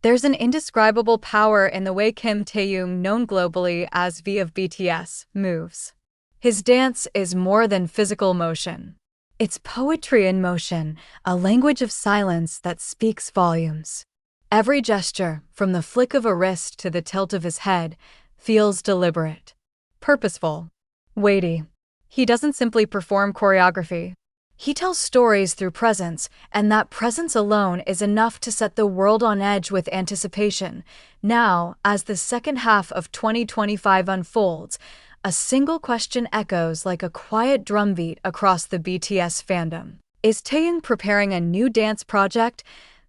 There's an indescribable power in the way Kim Taehyung, known globally as V of BTS, moves. His dance is more than physical motion. It's poetry in motion, a language of silence that speaks volumes. Every gesture, from the flick of a wrist to the tilt of his head, feels deliberate, purposeful, weighty. He doesn't simply perform choreography. He tells stories through presence, and that presence alone is enough to set the world on edge with anticipation. Now, as the second half of 2025 unfolds, a single question echoes like a quiet drumbeat across the BTS fandom. Is Taehyung preparing a new dance project?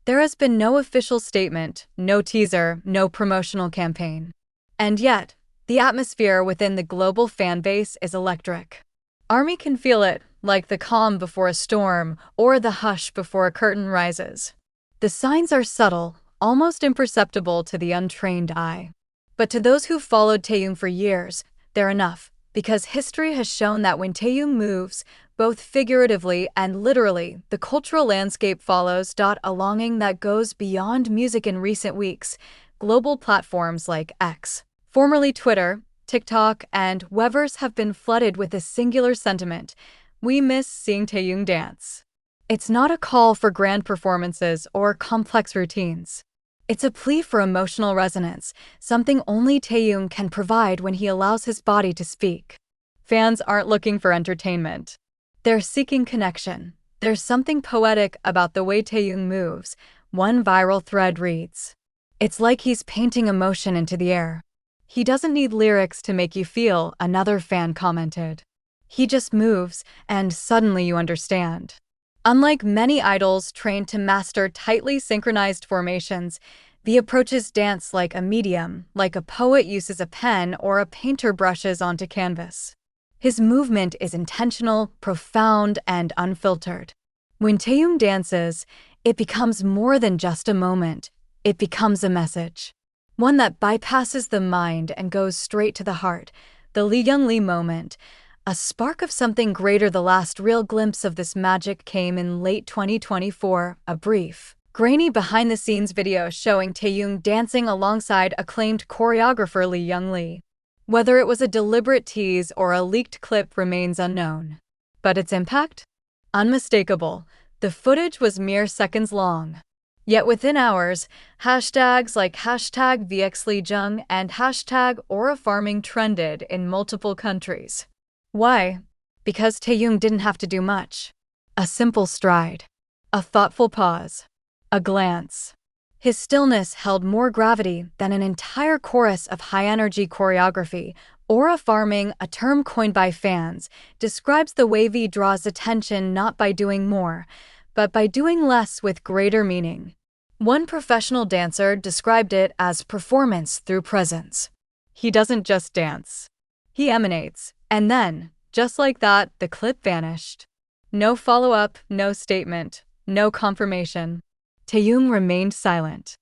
There has been no official statement, no teaser, no promotional campaign. And yet, the atmosphere within the global fanbase is electric. ARMY can feel it, like the calm before a storm or the hush before a curtain rises. The signs are subtle, almost imperceptible to the untrained eye. But to those who've followed Taehyung for years, they're enough, because history has shown that when Taehyung moves, both figuratively and literally, the cultural landscape follows. A longing that goes beyond music. In recent weeks, global platforms like X, formerly Twitter, TikTok, and Weverse have been flooded with a singular sentiment: we miss seeing Taehyung dance. It's not a call for grand performances or complex routines. It's a plea for emotional resonance, something only Taehyung can provide when he allows his body to speak. Fans aren't looking for entertainment. They're seeking connection. There's something poetic about the way Taehyung moves. One viral thread reads, "It's like he's painting emotion into the air." He doesn't need lyrics to make you feel, another fan commented. He just moves, and suddenly you understand. Unlike many idols trained to master tightly synchronized formations, V approaches dance like a medium, like a poet uses a pen or a painter brushes onto canvas. His movement is intentional, profound, and unfiltered. When Taehyung dances, it becomes more than just a moment. It becomes a message. One that bypasses the mind and goes straight to the heart. The Lee Young-lee moment, a spark of something greater. The last real glimpse of this magic came in late 2024, a brief, grainy behind-the-scenes video showing Taehyung dancing alongside acclaimed choreographer Lee Young-lee. Whether it was a deliberate tease or a leaked clip remains unknown. But its impact? Unmistakable. The footage was mere seconds long. Yet within hours, hashtags like #VXLeeJung and #AuraFarming trended in multiple countries. Why? Because Taehyung didn't have to do much. A simple stride. A thoughtful pause. A glance. His stillness held more gravity than an entire chorus of high-energy choreography. Aura farming, a term coined by fans, describes the way V draws attention not by doing more, but by doing less with greater meaning. One professional dancer described it as performance through presence. He doesn't just dance. He emanates. And then, just like that, the clip vanished. No follow-up, no statement, no confirmation. Taehyung remained silent.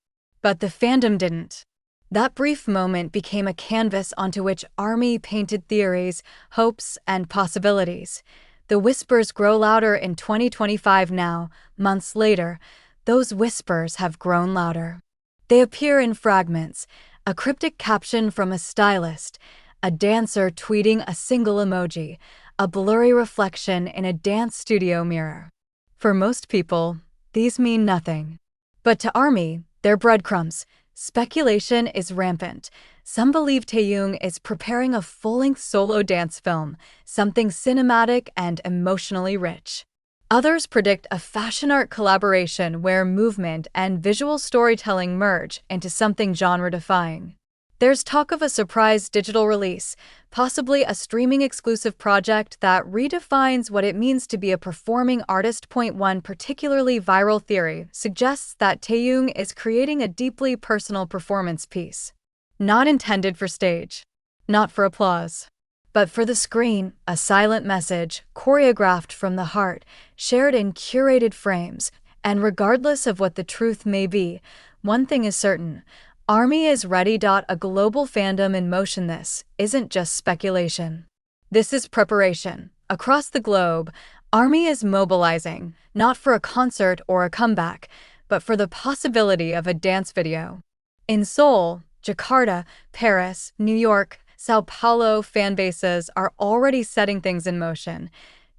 But the fandom didn't. That brief moment became a canvas onto which ARMY painted theories, hopes, and possibilities. The whispers grow louder in 2025 now. Months later, those whispers have grown louder. They appear in fragments, a cryptic caption from a stylist, a dancer tweeting a single emoji, a blurry reflection in a dance studio mirror. For most people, these mean nothing. But to ARMY, they're breadcrumbs. Speculation is rampant. Some believe Taehyung is preparing a full-length solo dance film, something cinematic and emotionally rich. Others predict a fashion art collaboration where movement and visual storytelling merge into something genre-defying. There's talk of a surprise digital release, possibly a streaming-exclusive project that redefines what it means to be a performing artist. One particularly viral theory suggests that Taehyung is creating a deeply personal performance piece. Not intended for stage, not for applause, but for the screen, a silent message, choreographed from the heart, shared in curated frames. And regardless of what the truth may be, one thing is certain: ARMY is ready. A global fandom in motion. This isn't just speculation. This is preparation. Across the globe, ARMY is mobilizing, not for a concert or a comeback, but for the possibility of a dance video. In Seoul, Jakarta, Paris, New York, Sao Paulo, fan bases are already setting things in motion.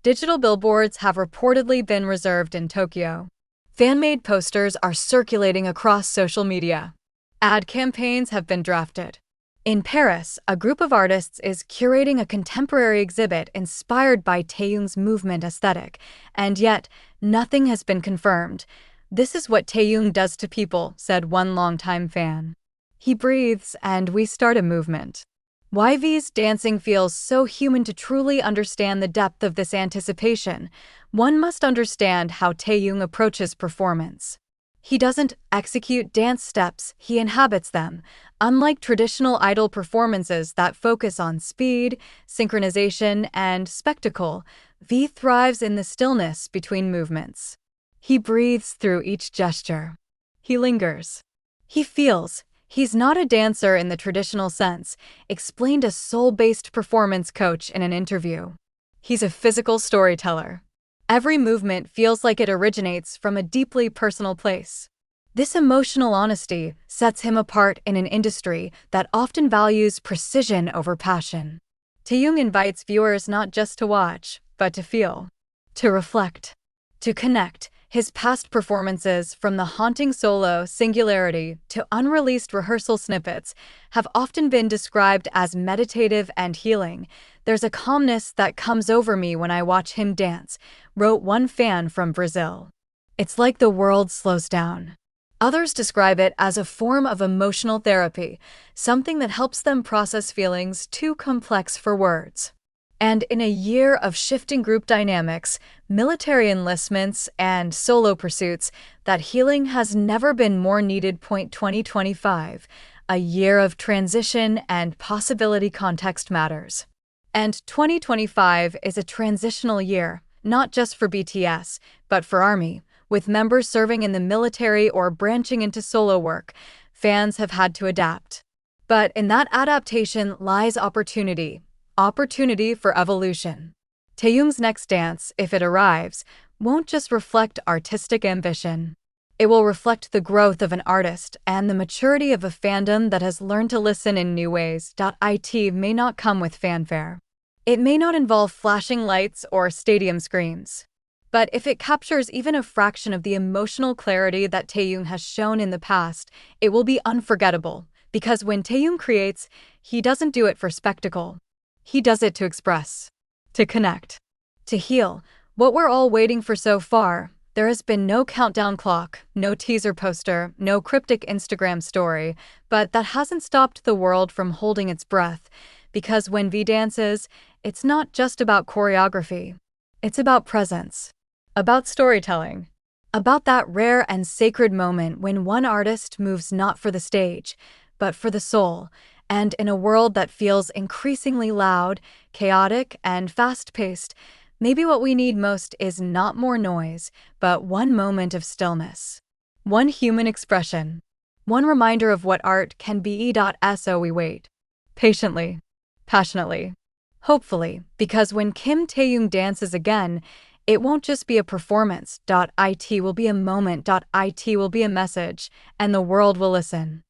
Digital billboards have reportedly been reserved in Tokyo. Fan-made posters are circulating across social media. Ad campaigns have been drafted. In Paris, a group of artists is curating a contemporary exhibit inspired by Taehyung's movement aesthetic, and yet nothing has been confirmed. "This is what Taehyung does to people," said one longtime fan. "He breathes, and we start a movement." YV's dancing feels so human. To truly understand the depth of this anticipation, one must understand how Taehyung approaches performance. He doesn't execute dance steps, he inhabits them. Unlike traditional idol performances that focus on speed, synchronization, and spectacle, V thrives in the stillness between movements. He breathes through each gesture. He lingers. He feels. He's not a dancer in the traditional sense, explained a soul-based performance coach in an interview. He's a physical storyteller. Every movement feels like it originates from a deeply personal place. This emotional honesty sets him apart in an industry that often values precision over passion. Taehyung invites viewers not just to watch, but to feel, to reflect, to connect. His past performances, from the haunting solo Singularity to unreleased rehearsal snippets, have often been described as meditative and healing. "There's a calmness that comes over me when I watch him dance," wrote one fan from Brazil. "It's like the world slows down." Others describe it as a form of emotional therapy, something that helps them process feelings too complex for words. And in a year of shifting group dynamics, military enlistments, and solo pursuits, that healing has never been more needed. 2025, a year of transition and possibility. Context matters. And 2025 is a transitional year, not just for BTS, but for ARMY. With members serving in the military or branching into solo work, fans have had to adapt. But in that adaptation lies opportunity. Opportunity for evolution. Taehyung's next dance, if it arrives, won't just reflect artistic ambition. It will reflect the growth of an artist and the maturity of a fandom that has learned to listen in new ways. It may not come with fanfare. It may not involve flashing lights or stadium screams. But if it captures even a fraction of the emotional clarity that Taehyung has shown in the past, it will be unforgettable. Because when Taehyung creates, he doesn't do it for spectacle. He does it to express, to connect, to heal. What we're all waiting for so far. There has been no countdown clock, no teaser poster, no cryptic Instagram story, but that hasn't stopped the world from holding its breath. Because when V dances, it's not just about choreography. It's about presence, about storytelling, about that rare and sacred moment when one artist moves not for the stage, but for the soul. And in a world that feels increasingly loud, chaotic, and fast-paced, maybe what we need most is not more noise, but one moment of stillness. One human expression. One reminder of what art can be. So we wait. Patiently. Passionately. Hopefully, because when Kim Taehyung dances again, it won't just be a performance. It will be a moment. It will be a message, and the world will listen.